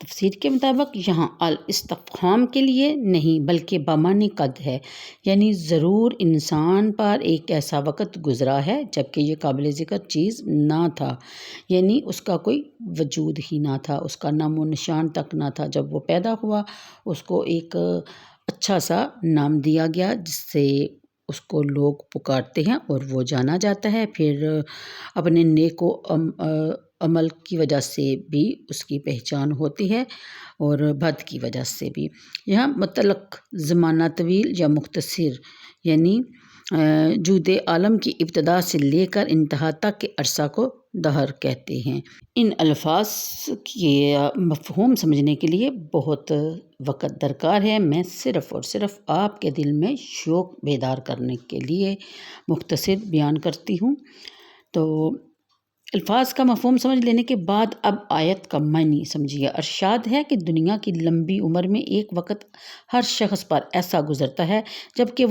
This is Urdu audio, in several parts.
تفسیر کے مطابق یہاں الاستفہام کے لیے نہیں بلکہ بمعنی قد ہے، یعنی ضرور انسان پر ایک ایسا وقت گزرا ہے جبکہ یہ قابل ذکر چیز نہ تھا، یعنی اس کا کوئی وجود ہی نہ تھا، اس کا نام و نشان تک نہ تھا۔ جب وہ پیدا ہوا اس کو ایک اچھا سا نام دیا گیا جس سے اس کو لوگ پکارتے ہیں اور وہ جانا جاتا ہے، پھر اپنے نیک و عمل کی وجہ سے بھی اس کی پہچان ہوتی ہے اور بد کی وجہ سے بھی۔ یہاں مطلق زمانہ طویل یا مختصر یعنی جود عالم کی ابتدا سے لے کر انتہا تک کے عرصہ کو دہر کہتے ہیں۔ ان الفاظ کے مفہوم سمجھنے کے لیے بہت وقت درکار ہے، میں صرف اور صرف آپ کے دل میں شوق بیدار کرنے کے لیے مختصر بیان کرتی ہوں۔ تو الفاظ کا مفہوم سمجھ لینے کے بعد اب آیت کا معنی سمجھیے۔ ارشاد ہے کہ دنیا کی لمبی عمر میں ایک وقت ہر شخص پر ایسا گزرتا ہے جبکہ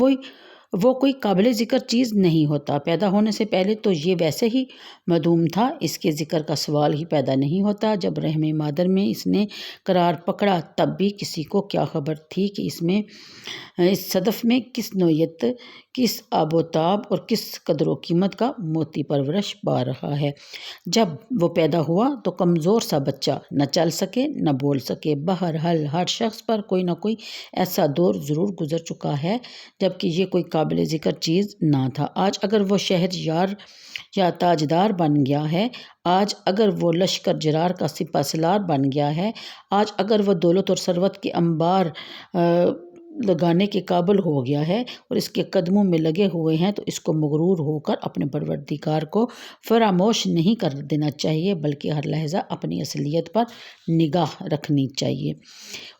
وہ کوئی قابل ذکر چیز نہیں ہوتا۔ پیدا ہونے سے پہلے تو یہ ویسے ہی معدوم تھا، اس کے ذکر کا سوال ہی پیدا نہیں ہوتا۔ جب رحم مادر میں اس نے قرار پکڑا تب بھی کسی کو کیا خبر تھی کہ اس صدف میں کس نوعیت، کس آب و تاب اور کس قدر و قیمت کا موتی پرورش پا رہا ہے۔ جب وہ پیدا ہوا تو کمزور سا بچہ، نہ چل سکے نہ بول سکے۔ بہرحال ہر شخص پر کوئی نہ کوئی ایسا دور ضرور گزر چکا ہے جبکہ یہ کوئی قابل ذکر چیز نہ تھا۔ آج اگر وہ شہریار یا تاجدار بن گیا ہے، آج اگر وہ لشکر جرار کا سپہ سالار بن گیا ہے، آج اگر وہ دولت اور ثروت کے انبار لگانے کے قابل ہو گیا ہے اور اس کے قدموں میں لگے ہوئے ہیں، تو اس کو مغرور ہو کر اپنے پروردگار کو فراموش نہیں کر دینا چاہیے بلکہ ہر لحظہ اپنی اصلیت پر نگاہ رکھنی چاہیے۔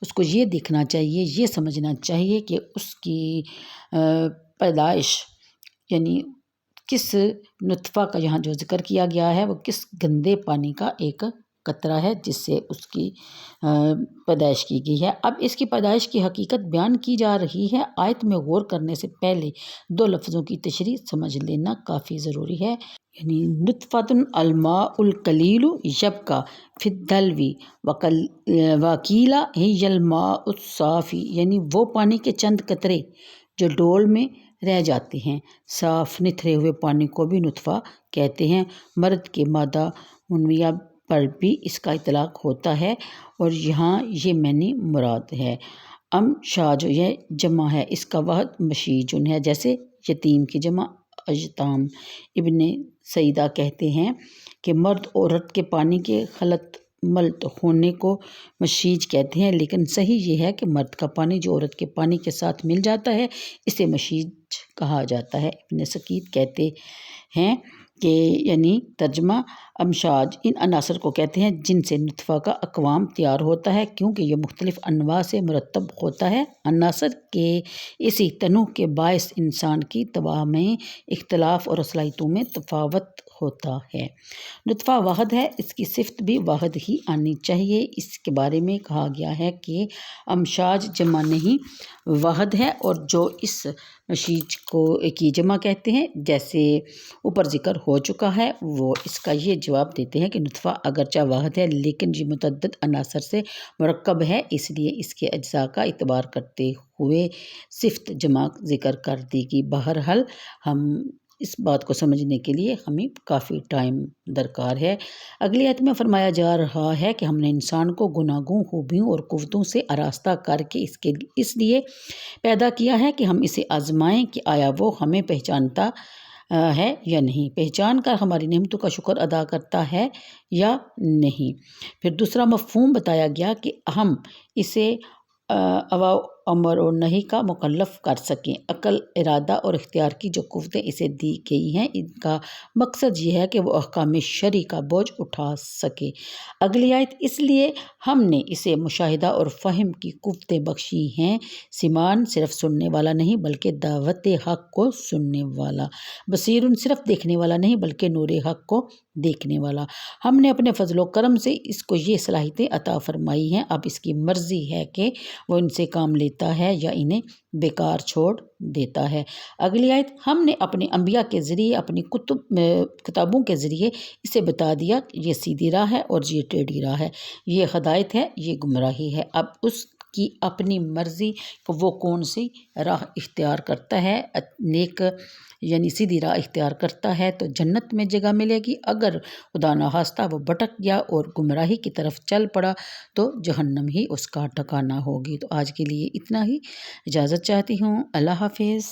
اس کو یہ دیکھنا چاہیے، یہ سمجھنا چاہیے کہ اس کی پیدائش یعنی کس نطفہ کا یہاں جو ذکر کیا گیا ہے وہ کس گندے پانی کا ایک قطرہ ہے جس سے اس کی پیدائش کی گئی ہے۔ اب اس کی پیدائش کی حقیقت بیان کی جا رہی ہے۔ آیت میں غور کرنے سے پہلے دو لفظوں کی تشریح سمجھ لینا کافی ضروری ہے، یعنی نطفۃ الماء القلیل یبقی فی الدلو وقیل ہی الماء الصافی، یعنی وہ پانی کے چند قطرے جو ڈول میں رہ جاتے ہیں۔ صاف نتھرے ہوئے پانی کو بھی نطفہ کہتے ہیں۔ مرد کے مادہ منویہ پر بھی اس کا اطلاق ہوتا ہے اور یہاں یہ معنی مراد ہے۔ شاہ جو یہ جمع ہے، اس کا واحد مشیجن ہے، جیسے یتیم کی جمع اجتام۔ ابن سیدہ کہتے ہیں کہ مرد عورت کے پانی کے خلط ملط ہونے کو مشیج کہتے ہیں، لیکن صحیح یہ ہے کہ مرد کا پانی جو عورت کے پانی کے ساتھ مل جاتا ہے اسے مشیج کہا جاتا ہے۔ ابن سکیت کہتے ہیں کہ یعنی ترجمہ امشاج ان عناصر کو کہتے ہیں جن سے نطفہ کا اقوام تیار ہوتا ہے، کیونکہ یہ مختلف انواع سے مرتب ہوتا ہے۔ عناصر کے اسی تنوع کے باعث انسان کی طبع میں اختلاف اور صلاحیتوں میں تفاوت ہوتا ہے۔ نطفہ واحد ہے، اس کی صفت بھی واحد ہی آنی چاہیے۔ اس کے بارے میں کہا گیا ہے کہ امشاج جمع نہیں واحد ہے، اور جو اس مشیج کو کی جمع کہتے ہیں جیسے اوپر ذکر ہو چکا ہے، وہ اس کا یہ جواب دیتے ہیں کہ نطفہ اگرچہ واحد ہے لیکن یہ متعدد عناصر سے مرکب ہے، اس لیے اس کے اجزاء کا اعتبار کرتے ہوئے صفت جمع ذکر کر دی گئی۔ بہرحال اس بات کو سمجھنے کے لیے ہمیں کافی ٹائم درکار ہے۔ اگلی آیت میں فرمایا جا رہا ہے کہ ہم نے انسان کو گناہوں، خوبیوں اور قوتوں سے آراستہ کر کے اس لیے پیدا کیا ہے کہ ہم اسے آزمائیں کہ آیا وہ ہمیں پہچانتا ہے یا نہیں، پہچان کر ہماری نعمتوں کا شکر ادا کرتا ہے یا نہیں۔ پھر دوسرا مفہوم بتایا گیا کہ ہم اسے امر اور نہی کا مکلف کر سکیں۔ عقل، ارادہ اور اختیار کی جو قوتیں اسے دی گئی ہیں، ان کا مقصد یہ ہے کہ وہ احکام شرعی کا بوجھ اٹھا سکے۔ اگلی آیت اس لیے ہم نے اسے مشاہدہ اور فہم کی قوتیں بخشی ہیں، سمعان صرف سننے والا نہیں بلکہ دعوت حق کو سننے والا، بصیرن صرف دیکھنے والا نہیں بلکہ نور حق کو دیکھنے والا۔ ہم نے اپنے فضل و کرم سے اس کو یہ صلاحیتیں عطا فرمائی ہیں، اب اس کی مرضی ہے کہ وہ ان سے کام لیتا ہے یا انہیں بیکار چھوڑ دیتا ہے۔ اگلی آیت، ہم نے اپنے انبیاء کے ذریعے اپنی کتابوں کے ذریعے اسے بتا دیا یہ سیدھی راہ ہے اور یہ ٹیڑھی راہ ہے، یہ ہدایت ہے، یہ گمراہی ہے۔ اب اس کی اپنی مرضی کہ وہ کون سی راہ اختیار کرتا ہے، نیک یعنی سیدھی راہ اختیار کرتا ہے تو جنت میں جگہ ملے گی، اگر خدا نخواستہ وہ بھٹک گیا اور گمراہی کی طرف چل پڑا تو جہنم ہی اس کا ٹھکانہ ہوگی۔ تو آج کے لیے اتنا ہی، اجازت چاہتی ہوں، اللہ حافظ۔